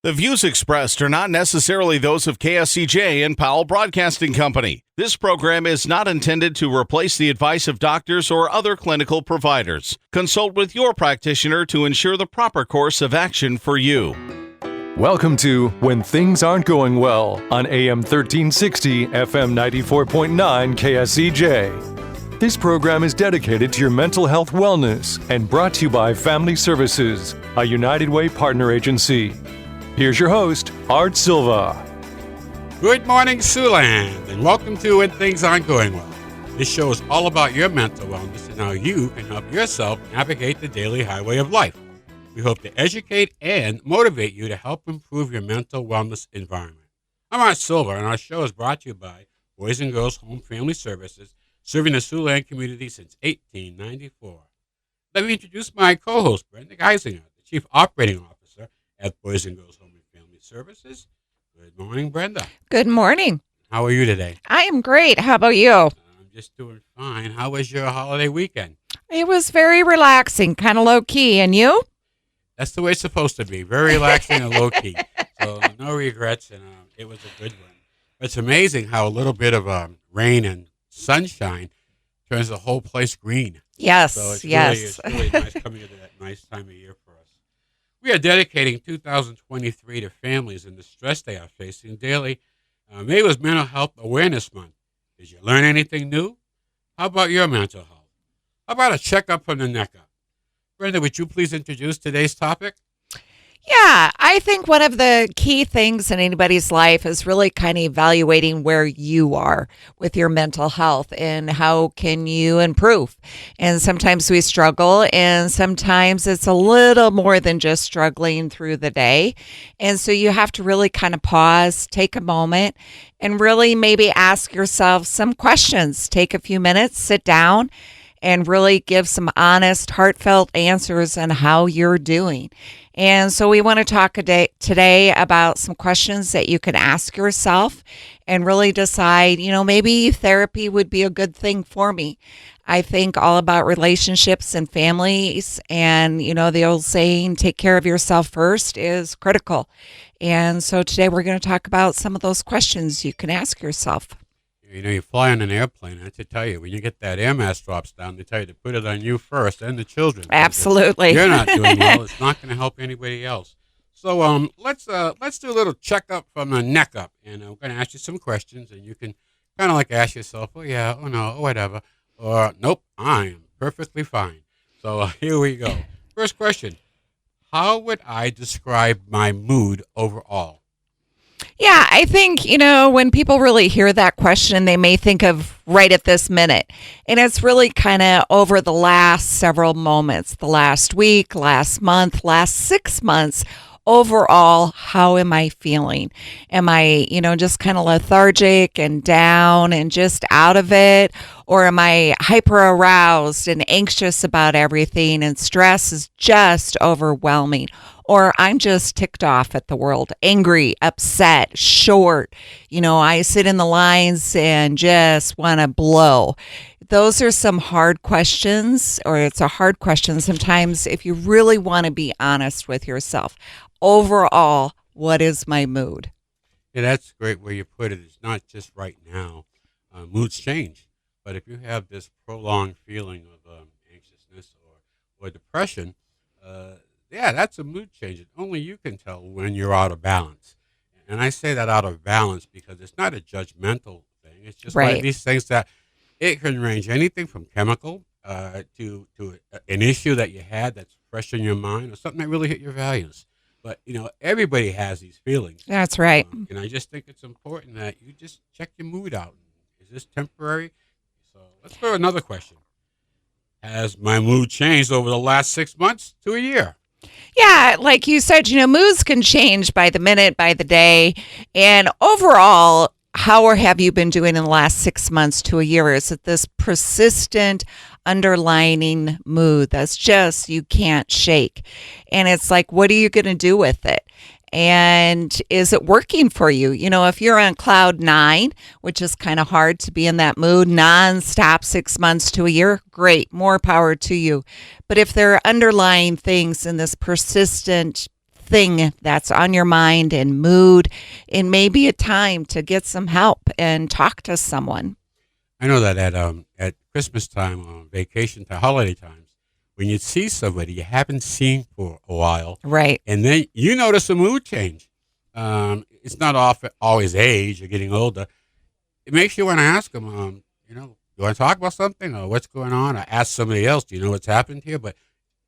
The views expressed are not necessarily those of KSCJ and Powell Broadcasting Company. This program is not intended to replace the advice of doctors or other clinical providers. Consult with your practitioner to ensure the proper course of action for you. Welcome to When Things Aren't Going Well on AM 1360, FM 94.9 KSCJ. This program is dedicated to your mental health wellness and brought to you by Family Services, a United Way partner agency. Here's your host, Art Silva. Good morning, Siouxland, and welcome to When Things Aren't Going Well. This show is all about your mental wellness and how you can help yourself navigate the daily highway of life. We hope to educate and motivate you to help improve your mental wellness environment. I'm Art Silva, and our show is brought to you by Boys and Girls Home Family Services, serving the Siouxland community since 1894. Let me introduce my co-host, Brenda Geisinger, the Chief Operating Officer at Boys and Girls Home Family Services. Good morning, Brenda. Good morning. How are you today? I am great. How about you? I'm just doing fine. How was your holiday weekend? It was very relaxing, kind of low-key. And you? That's the way it's supposed to be. Very relaxing and low-key. So no regrets, and it was a good one. It's amazing how a little bit of rain and sunshine turns the whole place green. Yes, so it's yes. Really nice coming into that nice time of year for us. We are dedicating 2023 to families and the stress they are facing daily. May was Mental Health Awareness Month. Did you learn anything new? How about your mental health? How about a checkup from the neck up? Brenda, would you please introduce today's topic? Yeah, I think one of the key things in anybody's life is really kind of evaluating where you are with your mental health and how can you improve. And sometimes we struggle, and sometimes it's a little more than just struggling through the day. And so you have to really kind of pause, take a moment, and really maybe ask yourself some questions. Take a few minutes, sit down, and really give some honest, heartfelt answers on how you're doing. And so we want to talk today about some questions that you can ask yourself and really decide, maybe therapy would be a good thing for me. I think all about relationships and families, and, the old saying, take care of yourself first, is critical. And so today we're going to talk about some of those questions you can ask yourself. You fly on an airplane, I have to tell you, when you get that air mask drops down, they tell you to put it on you first and the children. Absolutely. You're not doing well. It's not going to help anybody else. So let's do a little checkup from the neck up. And I'm going to ask you some questions, and you can kind of like ask yourself, oh, yeah, oh, no, oh, whatever. Or, nope, I am perfectly fine. So here we go. First question, how would I describe my mood overall? Yeah, I think, when people really hear that question, they may think of right at this minute. And it's really kind of over the last several moments, the last week, last month, last 6 months. Overall, how am I feeling? Am I, just kind of lethargic and down and just out of it? Or am I hyper aroused and anxious about everything, and stress is just overwhelming? Or I'm just ticked off at the world, angry, upset, short. I sit in the lines and just want to blow. Those are some hard questions, or it's a hard question sometimes if you really want to be honest with yourself. Overall, what is my mood? Yeah, that's a great way you put it. It's not just right now. Moods change. But if you have this prolonged feeling of anxiousness or depression, that's a mood change. Only you can tell when you're out of balance. And I say that out of balance because it's not a judgmental thing. It's just one of these things that it can range anything from chemical to an issue that you had that's fresh in your mind, or something that really hit your values. But, everybody has these feelings. That's right. And I just think it's important that you just check your mood out. Is this temporary? So let's go to another question. Has my mood changed over the last 6 months to a year? Yeah, like you said, moods can change by the minute, by the day. And overall, how have you been doing in the last 6 months to a year? Is it this persistent underlining mood that's just you can't shake? And it's like, what are you going to do with it? And is it working for you? If you're on cloud 9, which is kind of hard to be in that mood nonstop 6 months to a year, great, more power to you. But if there are underlying things in this persistent thing that's on your mind and mood, and maybe a time to get some help and talk to someone. I know that at Christmas time, vacation time, holiday times, when you see somebody you haven't seen for a while, Right. and then you notice a mood change. It's not always age or getting older. It makes you want to ask them, you want to talk about something or what's going on? Or ask somebody else, do you know what's happened here? But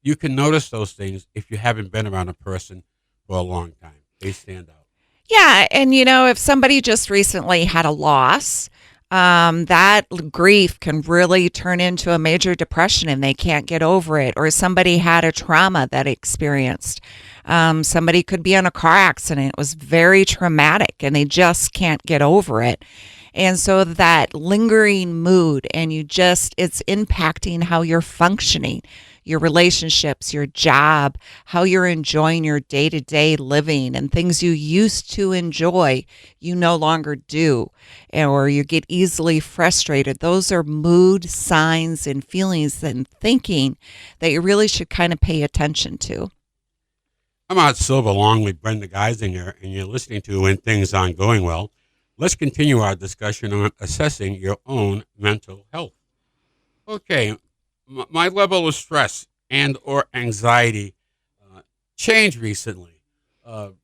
you can notice those things if you haven't been around a person for a long time. They stand out. Yeah. And, if somebody just recently had a loss, that grief can really turn into a major depression and they can't get over it. Or somebody had a trauma that experienced. Somebody could be in a car accident. It was very traumatic and they just can't get over it. And so that lingering mood it's impacting how you're functioning, your relationships, your job, how you're enjoying your day-to-day living, and things you used to enjoy, you no longer do, or you get easily frustrated. Those are mood signs and feelings and thinking that you really should kind of pay attention to. I'm out Silva along with Brenda Geisinger, and you're listening to When Things Aren't Going Well. Let's continue our discussion on assessing your own mental health. Okay, my level of stress and or anxiety changed recently. Let's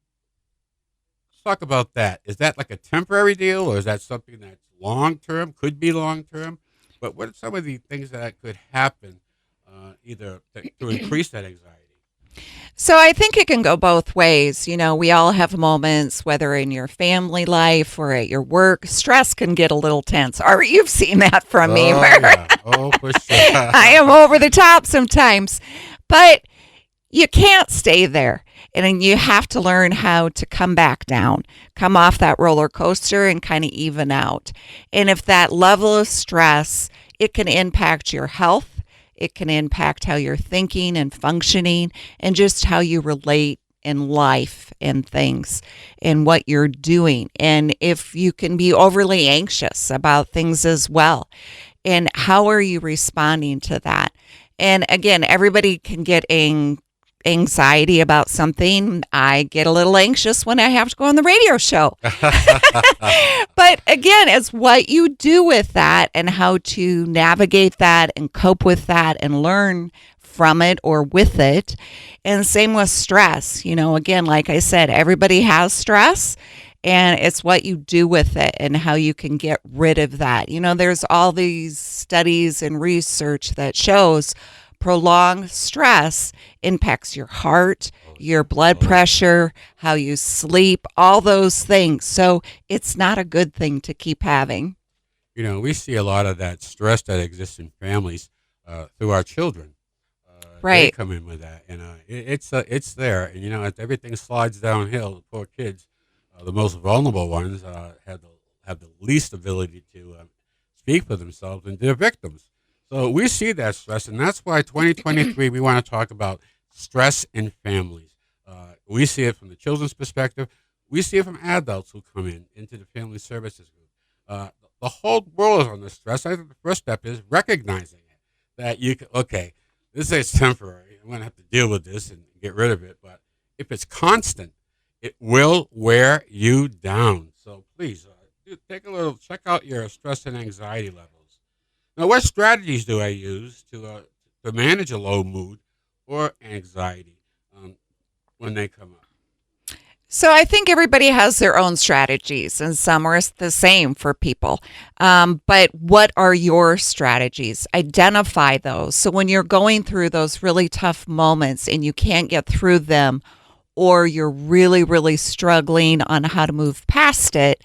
talk about that. Is that like a temporary deal, or is that something that's long-term, could be long-term? But what are some of the things that could happen either to increase that anxiety? So I think it can go both ways. We all have moments, whether in your family life or at your work, stress can get a little tense. Or you've seen that from me. Yeah. Oh, for sure. I am over the top sometimes, but you can't stay there. And you have to learn how to come back down, come off that roller coaster and kind of even out. And if that level of stress, it can impact your health. It can impact how you're thinking and functioning and just how you relate in life and things and what you're doing. And if you can be overly anxious about things as well. And how are you responding to that? And again, everybody can get anxiety about something. I get a little anxious when I have to go on the radio show. But again, it's what you do with that and how to navigate that and cope with that and learn from it or with it. And same with stress. Again, like I said, everybody has stress. And it's what you do with it and how you can get rid of that. There's all these studies and research that shows prolonged stress impacts your heart, your blood pressure, how you sleep, all those things. So it's not a good thing to keep having. We see a lot of that stress that exists in families through our children. Right. They come in with that, and it's there. And as everything slides downhill, the poor kids, the most vulnerable ones, have the least ability to speak for themselves, and they're victims. So we see that stress, and that's why 2023 we want to talk about stress in families. We see it from the children's perspective. We see it from adults who come into the family services group. The whole world is under stress. I think the first step is recognizing it, that you can, okay, this is temporary. I'm going to have to deal with this and get rid of it. But if it's constant, it will wear you down. So please check out your stress and anxiety levels. Now, what strategies do I use to manage a low mood or anxiety when they come up? So I think everybody has their own strategies, and some are the same for people. But what are your strategies? Identify those. So when you're going through those really tough moments and you can't get through them, or you're really, really struggling on how to move past it,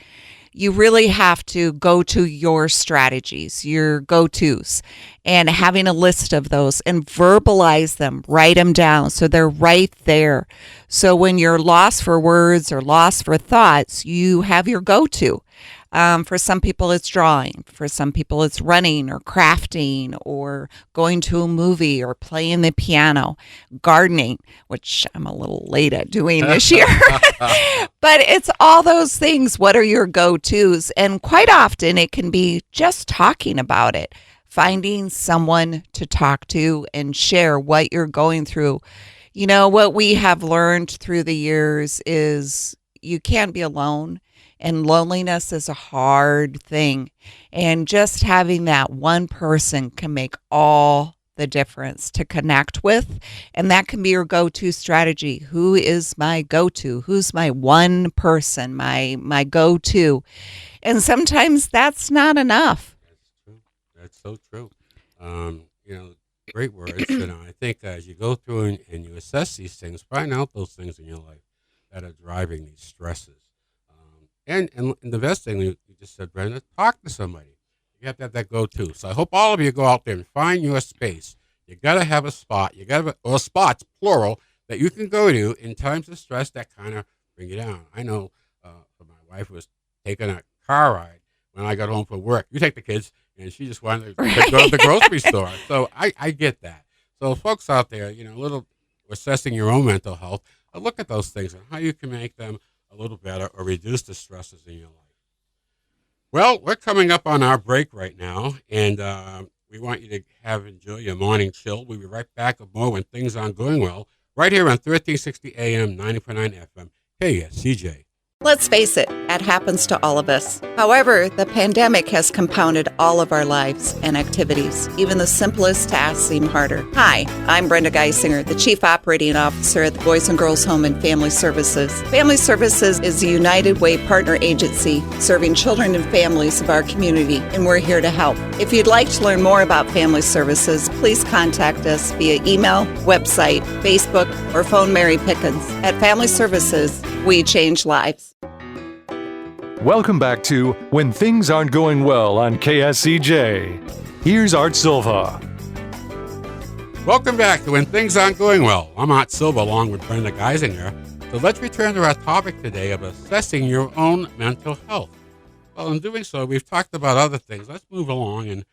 you really have to go to your strategies, your go-tos, and having a list of those and verbalize them, write them down so they're right there. So when you're lost for words or lost for thoughts, you have your go-to. For some people, it's drawing. For some people, it's running or crafting or going to a movie or playing the piano, gardening, which I'm a little late at doing this year. But it's all those things. What are your go-tos? And quite often, it can be just talking about it, finding someone to talk to and share what you're going through. You know, what we have learned through the years is you can't be alone, and loneliness is a hard thing. And just having that one person can make all the difference to connect with. And that can be your go to strategy. Who is my go to? Who's my one person, my go to? And sometimes that's not enough. That's true. That's so true. Great words. I think as you go through and you assess these things, find out those things in your life that are driving these stresses. And the best thing you just said, Brenda, talk to somebody. You have to have that go-to. So I hope all of you go out there and find your space. You got to have a spot. Or spots, plural, that you can go to in times of stress that kind of bring you down. I know for my wife was taking a car ride when I got home from work. You take the kids, and she just wanted to go to the grocery store. So I get that. So folks out there, a little assessing your own mental health, look at those things and how you can make them a little better or reduce the stresses in your life. Well, we're coming up on our break right now, and we want you to enjoy your morning chill. We'll be right back with more When Things Aren't Going Well, right here on 1360 AM, 90.9 FM, KSCJ. Let's face it, that happens to all of us. However, the pandemic has compounded all of our lives and activities. Even the simplest tasks seem harder. Hi, I'm Brenda Geisinger, the Chief Operating Officer at the Boys and Girls Home and Family Services. Family Services is a United Way partner agency serving children and families of our community, and we're here to help. If you'd like to learn more about Family Services, please contact us via email, website, Facebook, or phone Mary Pickens. At Family Services, we change lives. Welcome back to When Things Aren't Going Well on KSCJ. Here's Art Silva. Welcome back to When Things Aren't Going Well. I'm Art Silva along with Brenda Geisinger. So let's return to our topic today of assessing your own mental health. Well, in doing so, we've talked about other things. Let's move along and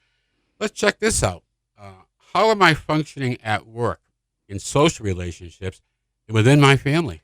let's check this out. How am I functioning at work, in social relationships, and within my family?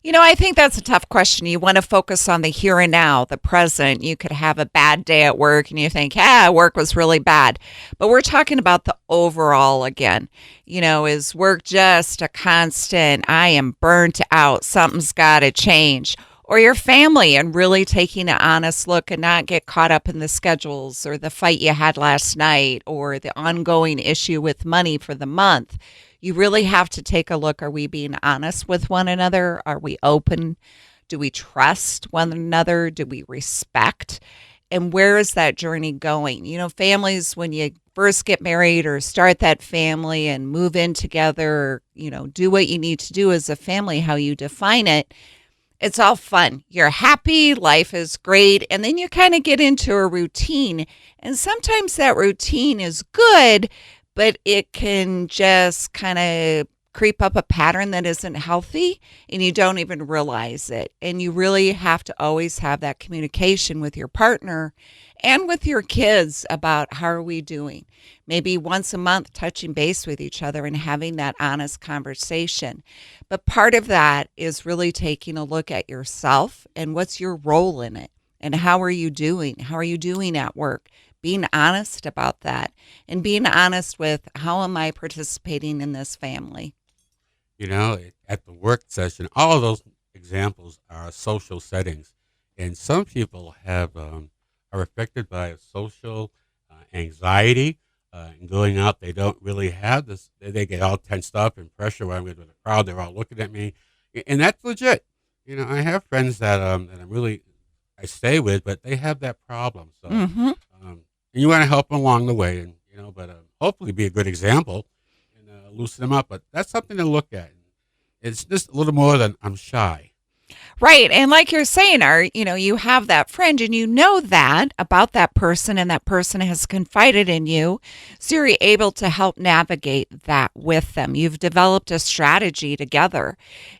You know, I think that's a tough question. You want to focus on the here and now, the present. You could have a bad day at work and you think, work was really bad. But we're talking about the overall again. Is work just a constant, I am burnt out, something's got to change? Or your family, and really taking an honest look and not get caught up in the schedules or the fight you had last night or the ongoing issue with money for the month. You really have to take a look. Are we being honest with one another? Are we open? Do we trust one another? Do we respect? And where is that journey going? Families, when you first get married or start that family and move in together, do what you need to do as a family, how you define it, it's all fun. You're happy, life is great, and then you kind of get into a routine. And sometimes that routine is good, but it can just kind of creep up a pattern that isn't healthy and you don't even realize it. And you really have to always have that communication with your partner and with your kids about how are we doing. Maybe once a month touching base with each other and having that honest conversation. But part of that is really taking a look at yourself and what's your role in it and how are you doing? How are you doing at work? Being honest about that and being honest with how am I participating in this family? At the work session, all of those examples are social settings. And some people are affected by a social anxiety and going out. They don't really have this. They get all tensed up and pressure when I'm with the crowd. They're all looking at me. And that's legit. I have friends that I stay with, but they have that problem. So and you want to help them along the way, and but hopefully be a good example and loosen them up. But that's something to look at. It's just a little more than I'm shy. Right. And like you're saying, Art, you have that friend and you know that about that person and that person has confided in you. So you're able to help navigate that with them. You've developed a strategy together.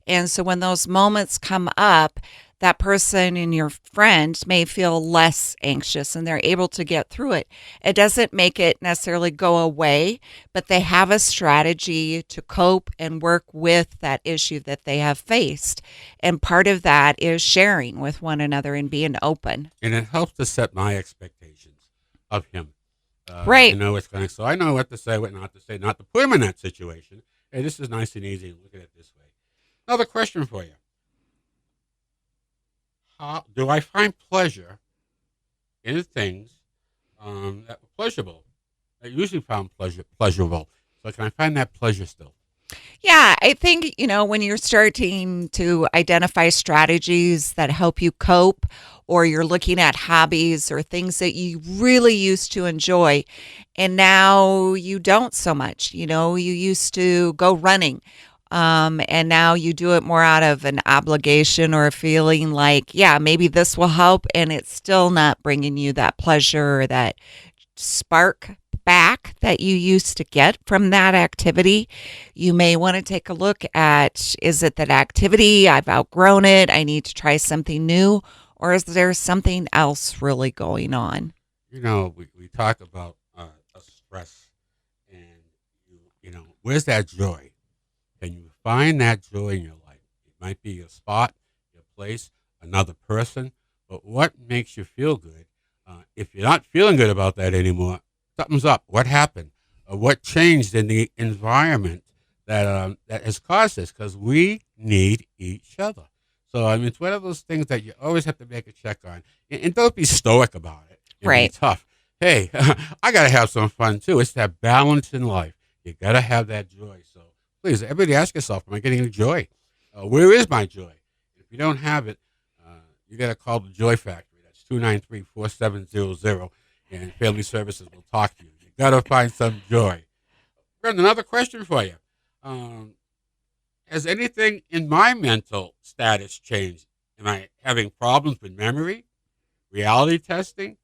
And so when those moments come up, that person and your friend may feel less anxious and they're able to get through it. It doesn't make it necessarily go away, but they have a strategy to cope and work with that issue that they have faced. And part of that is sharing with one another and being open. And it helps to set my expectations of him. Right. So I know what to say, what not to say, not to put him in that situation. Hey, this is nice and easy. Look at it this way. Another question for you. How do I find pleasure in the things that were pleasurable? I usually found pleasurable. So can I find that pleasure still? Yeah, I think, when you're starting to identify strategies that help you cope, or you're looking at hobbies or things that you really used to enjoy, and now you don't so much. You used to go running, and now you do it more out of an obligation or a feeling like, yeah, maybe this will help, and it's still not bringing you that pleasure or that spark back that you used to get from that activity. You may want to take a look at, is it that activity? I've outgrown it. I need to try something new. Or is there something else really going on? We talk about a stress, and where's that joy? Can you find that joy in your life? It might be your spot, your place, another person, but what makes you feel good? If you're not feeling good about that anymore, something's up. What happened? What changed in the environment that has caused this? Because we need each other. So, it's one of those things that you always have to make a check on. And don't be stoic about it. Right. Be tough. Hey, I got to have some fun, too. It's that balance in life. You got to have that joy. So, please, everybody ask yourself, am I getting any joy? Where is my joy? If you don't have it, you got to call the Joy Factory. That's 293-4700, and Family Services will talk to you. You got to find some joy. Brenda, another question for you. Has anything in my mental status changed? Am I having problems with memory, reality testing,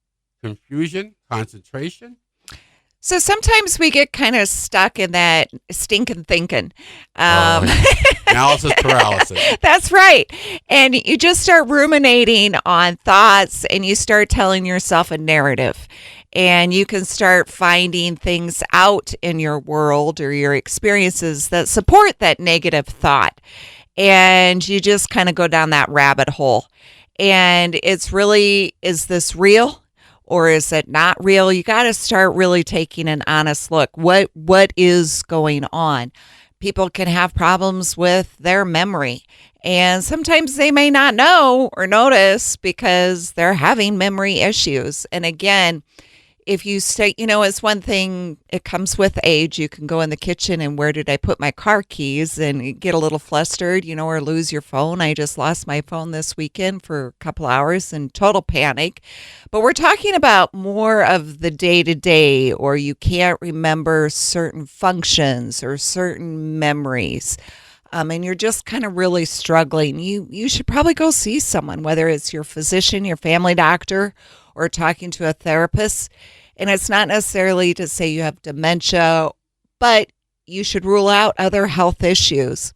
confusion, concentration? So sometimes we get kind of stuck in that stinking thinking. Analysis paralysis. That's right. And you just start ruminating on thoughts, and you start telling yourself a narrative. And you can start finding things out in your world or your experiences that support that negative thought. And you just kind of go down that rabbit hole. And it's really, is this real? Or is it not real? You got to start really taking an honest look. What is going on? People can have problems with their memory, and sometimes they may not know or notice because they're having memory issues. And again, if you stay, it's one thing, it comes with age. You can go in the kitchen and where did I put my car keys and get a little flustered, or lose your phone. I just lost my phone this weekend for a couple hours in total panic. But we're talking about more of the day-to-day, or you can't remember certain functions or certain memories. And you're just kind of really struggling. You should probably go see someone, whether it's your physician, your family doctor, or talking to a therapist. And it's not necessarily to say you have dementia, but you should rule out other health issues.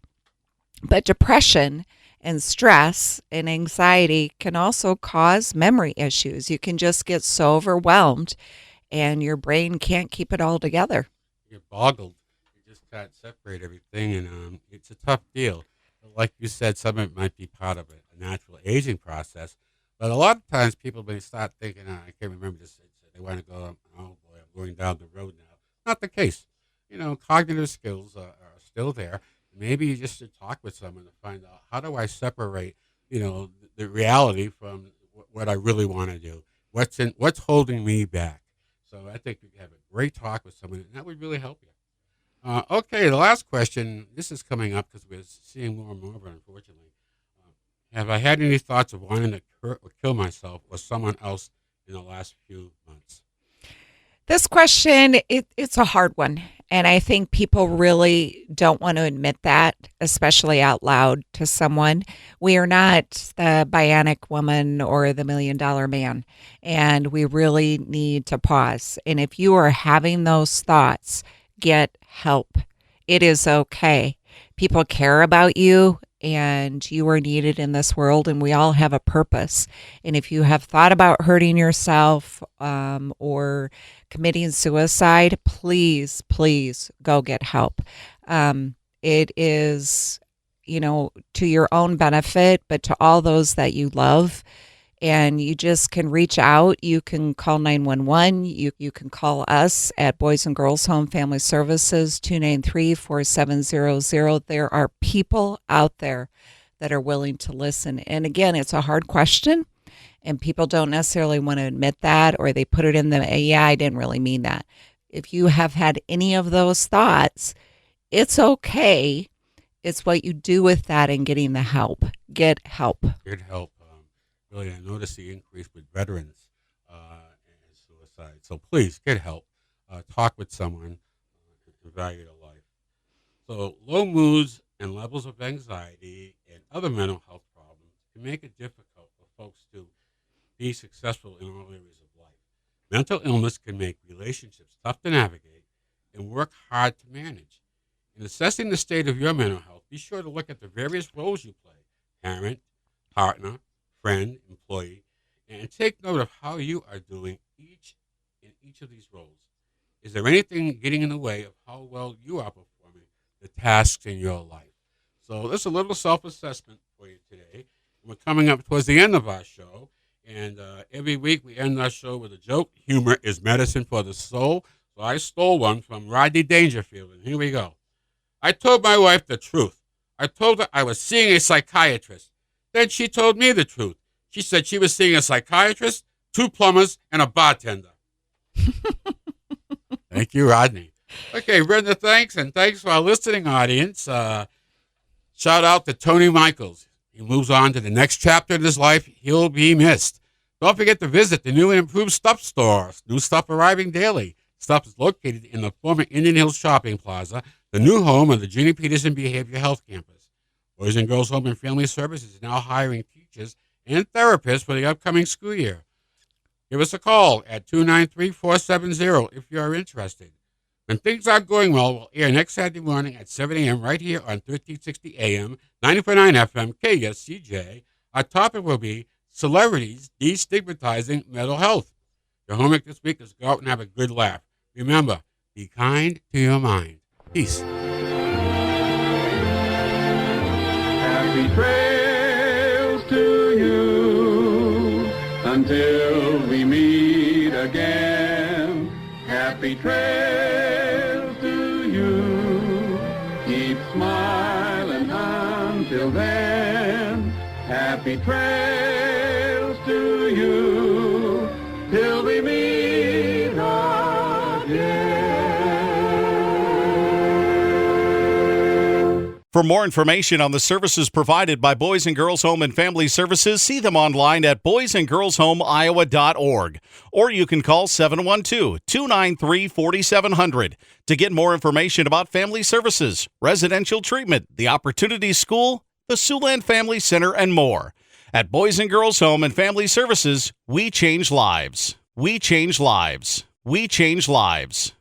But depression and stress and anxiety can also cause memory issues. You can just get so overwhelmed and your brain can't keep it all together. You're boggled. You just can't separate everything, and it's a tough deal. Like you said, some of it might be part of a natural aging process. But a lot of times people, when they start thinking, I can't remember this, they want to go, oh boy, I'm going down the road now. Not the case. Cognitive skills are still there. Maybe you just should talk with someone to find out, how do I separate, the reality from what I really want to do? What's holding me back? So I think you can have a great talk with someone, and that would really help you. Okay, the last question. This is coming up because we're seeing more and more of it, unfortunately. Have I had any thoughts of wanting to hurt or kill myself or someone else in the last few months? This question, it's a hard one. And I think people really don't want to admit that, especially out loud to someone. We are not the bionic woman or the $1 million man. And we really need to pause. And if you are having those thoughts, get help. It is okay. People care about you, and you are needed in this world, and we all have a purpose. And if you have thought about hurting yourself or committing suicide, please go get help. It is, to your own benefit, but to all those that you love. and you just can reach out. You can call 911. You can call us at Boys and Girls Home Family Services, 293-4700. There are people out there that are willing to listen. And again, it's a hard question, and people don't necessarily want to admit that, or they put it in the, yeah, I didn't really mean that. If you have had any of those thoughts, it's okay. It's what you do with that and getting the help. Get help. Get help. Really, I noticed the increase with veterans and suicide. So please get help. Talk with someone and value their life. So low moods and levels of anxiety and other mental health problems can make it difficult for folks to be successful in all areas of life. Mental illness can make relationships tough to navigate and work hard to manage. In assessing the state of your mental health, be sure to look at the various roles you play: parent, partner, friend, employee, and take note of how you are doing in each of these roles. Is there anything getting in the way of how well you are performing the tasks in your life? So this is a little self-assessment for you today. We're coming up towards the end of our show, and every week we end our show with a joke. Humor is medicine for the soul. So I stole one from Rodney Dangerfield, and here we go. I told my wife the truth. I told her I was seeing a psychiatrist. Then she told me the truth. She said she was seeing a psychiatrist, 2 plumbers, and a bartender. Thank you, Rodney. Okay, Brenda, thanks, and thanks for our listening audience. Shout out to Tony Michaels. He moves on to the next chapter of his life. He'll be missed. Don't forget to visit the new and improved Stuff Store. New stuff arriving daily. Stuff is located in the former Indian Hills Shopping Plaza, the new home of the Ginny Peterson Behavioral Health Campus. Boys and Girls Home and Family Services is now hiring teachers and therapists for the upcoming school year. Give us a call at 293-470 if you are interested. When Things Are Going Well, we'll air next Saturday morning at 7 a.m. right here on 1360 AM, 90.9 FM, KSCJ. Our topic will be celebrities destigmatizing mental health. Your homework this week is go out and have a good laugh. Remember, be kind to your mind. Peace. Happy trails to you until we meet again. Happy trails to you. Keep smiling until then. Happy trails to you till we meet again. For more information on the services provided by Boys and Girls Home and Family Services, see them online at boysandgirlshomeiowa.org. Or you can call 712-293-4700 to get more information about family services, residential treatment, the Opportunity School, the Siouxland Family Center, and more. At Boys and Girls Home and Family Services, we change lives. We change lives. We change lives.